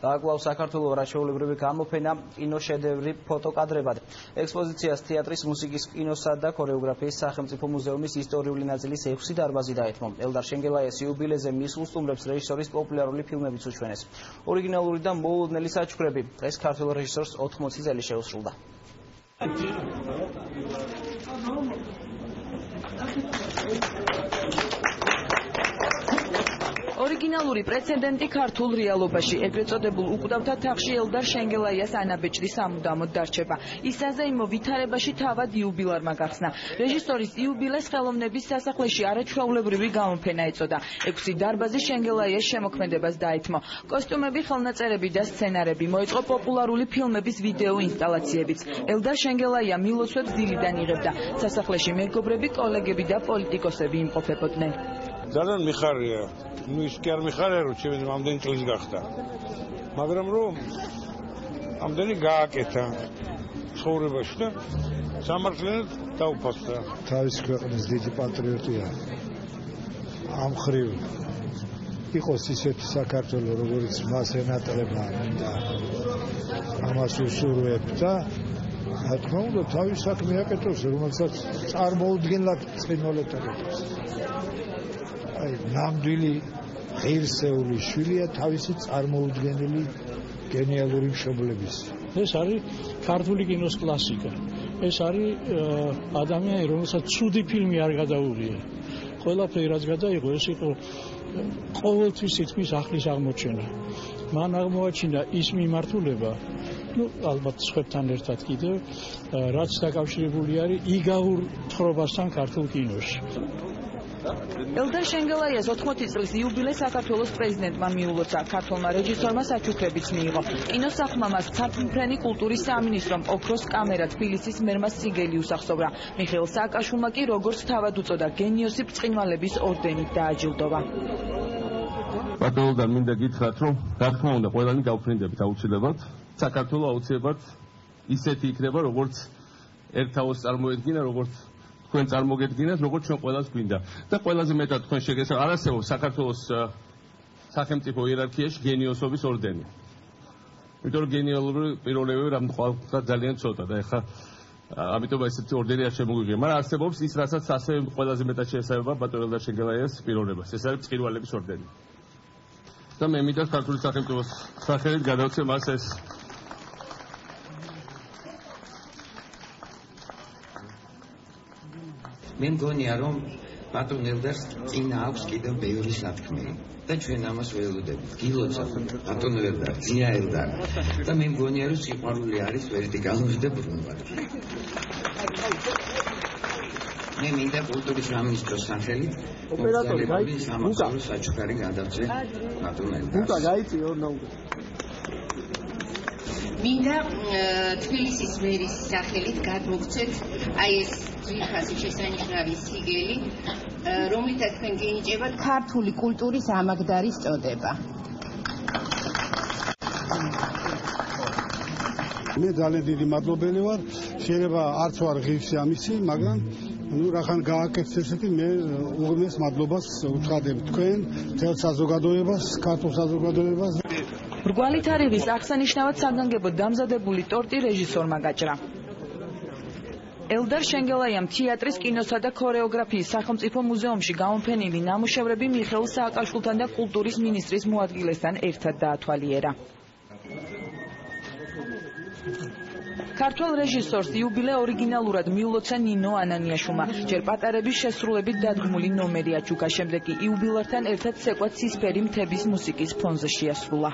დააკლავს საქართველოს არაჩვეულებრივი გამოფენა კინოშედევრი ფოტოკადრებად. ექსპოზიციას თეატრის, მუსიკის, კინოსა და ქორეოგრაფიის სახელმწიფო მუზეუმის ისტორიული ნაწილის 6 დარბაზი დაეთმო. ელდარ შენგელაიას იუბილეზე მის უსტუმრებს რეჟისორის პოპულარული ფილმებიც უჩვენეს. ორიგინალური და მოულოდნელი საჩუქრები დღეს ქართველ რეჟისორს 80 წელი შეუსრულდა. ორიგინალური პრეცედენტი ქართულ რეალობაში ეგრეთ წოდებულ უკვდავთა თაღში ელდარ შენგელაიას ანაბეჭდი სამუდამოდ დარჩება. ის საზეიმო ვითარებაში თავად იუბილარმა გახსნა. რეჟისორის იუბილეს ხელოვნების სასახლეში არაჩვეულებრივი გამოფენა ეწოდა. 6 დარბაზი შენგელაიას შემოქმედებას დაეთმო. კოსტიუმები, ხელნაწერები და სცენარები, მოეწყო პოპულარული ფილმების ვიდეო ინსტალაციებიც. ელდარ შენგელაია მილოცვებს დილიდან იღებდა. სასახლეში მეგობრები, კოლეგები და პოლიტიკოსები იმყოფებოდნენ. ძალიან მიხარია. ის კი არ მიხარია, რომ ჩემი ამდენი წლის გახდა. მაგრამ რომ ამდენი გააკეთა ცხოვრებაში და სამართლიანად დაუფასდა. თავის ქვეყნის დიდი პატრიოტია. ამ ხრივ იყოს ისეთი საქართველო, როგორც მას ენატრება და ამას უსურვებ და რა თქმა უნდა თავის საქმე აკეთოს, რომელსაც წარმოუდგენლად წინოლეთებს. აი, ნამდვილი ღირსეული შვილია თავისი წარმოუდგენელი გენიალური მშობლების. ეს არის ქართული კინოს კლასიკა. ეს არის ადამიანი, რომელსაც ცუდი ფილმი არ გადაურია. ყველაფერი რაც გადაიღო, ეს იყო ყოველთვის თითქმის ახლის აღმოჩენა. მან აღმოაჩინა ის მიმართულება, ალბათ სხვებთან ერთად კიდევ, რაც დაკავშირებული არის იგავურ თხრობასთან ქართულ კინოში. ელდარ შენგელაიას 80 წლის იუბილეს საქართველოს პრეზიდენტმა მიულოცა. ქართველმა რეჟისორმა საჩუქრებიც მიიღო. კინოსახლმა მას ცარცმფრენი კულტურის სამინისტრომ ოქროს კამერა თბილისის მერმა სიგელი უსახსოვრა. მიხეილ სააკაშვილმა კი როგორც თავად უწოდა გენიოსი ბრწყინვალების ორდენით დააჯილდოვა. ბატონოდან მინდა გითხრათ, რომ რა თქმა უნდა ყველანი გავფრინდებით აუცილებლად. საქართველოს აუცილებლად ისეთი იქნება, როგორც ერთაოს წარმოედგინა, როგორც თქვენ წარმოგედგინათ, როგორც ჩვენ ყველას გვინდა. და ყველაზე მეტად თქვენ შეგესწავლათ, არ არსებობს საქართველოს სახელმწიფო იერარქიაში გენიოსობის ორდენი. იმიტომ რომ გენიალური პიროვნებები რამხვალ ძალიან ცოტა და ეხლა ამიტომ ესეთი ორდენი არ შემოგვიგია. მაგრამ არსებობს ის, რასაც ასევე ყველაზე მეტად შეესაბამება ბატონ ელდარ შენგელაიას პიროვნებას. ეს არის ბრწყინვალების ორდენი. და მე მინდა ქართული სახელმწიფოს სახელით გადავცე მას ეს მე მგონია რომ ბატონ ელდარს წინა აქვს კიდევ ბევრი სათქმე და ჩვენ ამას ველოდებით. გილოცა ბატონ ელდარ, ძია ელდარ და მე მგონია რომ სიყვარული არის ვერტიკალური და ბრუნვარი. მე მინდა კულტურის სამინისტროს სახელით ოპერატორი სამახსოვრო საჩუქარი გადავწე ბატონ ელდარს. მინდა თბილისის მერის სახელით გადმოგცეთ აი ეს ძვირფასი შესანიშნავი სიგელი, რომლითაც თქვენ გენიჭებათ ქართული კულტურის ამაგდარის წოდება. მე ძალიან დიდი მადლობელი ვარ. შეიძლება არც ვარ ღირსი ამისი, მაგრამ რახან გააკეთეთ ესეთი, მე უღრმეს მადლობას უცხადებ თქვენ, მთელ საზოგადოებას, ქართულ საზოგადოებას. ბრგვალი თარიღის აღსანიშნავად საგანგებოდ დამზადებული ტორტი რეჟისორმა გაჭრა. ელდარ შენგელაიამ თეატრის, კინოსა და ქორეოგრაფიის სახელმწიფო მუზეუმში გამოფენილი ნამუშევრები მიხეილ სააკაშვილთან და კულტურის მინისტრის მოადგილესთან ერთად დაათვალიერა. ქართველ რეჟისორს იუბილე ორიგინალურად მიულოცა ნინო ანანიაშვილმა. ჯერ პატარების შესრულებით დადგმული ნომერი აჩუქა, შემდეგ კი იუბილართან ერთად ცეკვა ცისფერი მთების მუსიკის ფონზე შეასრულა.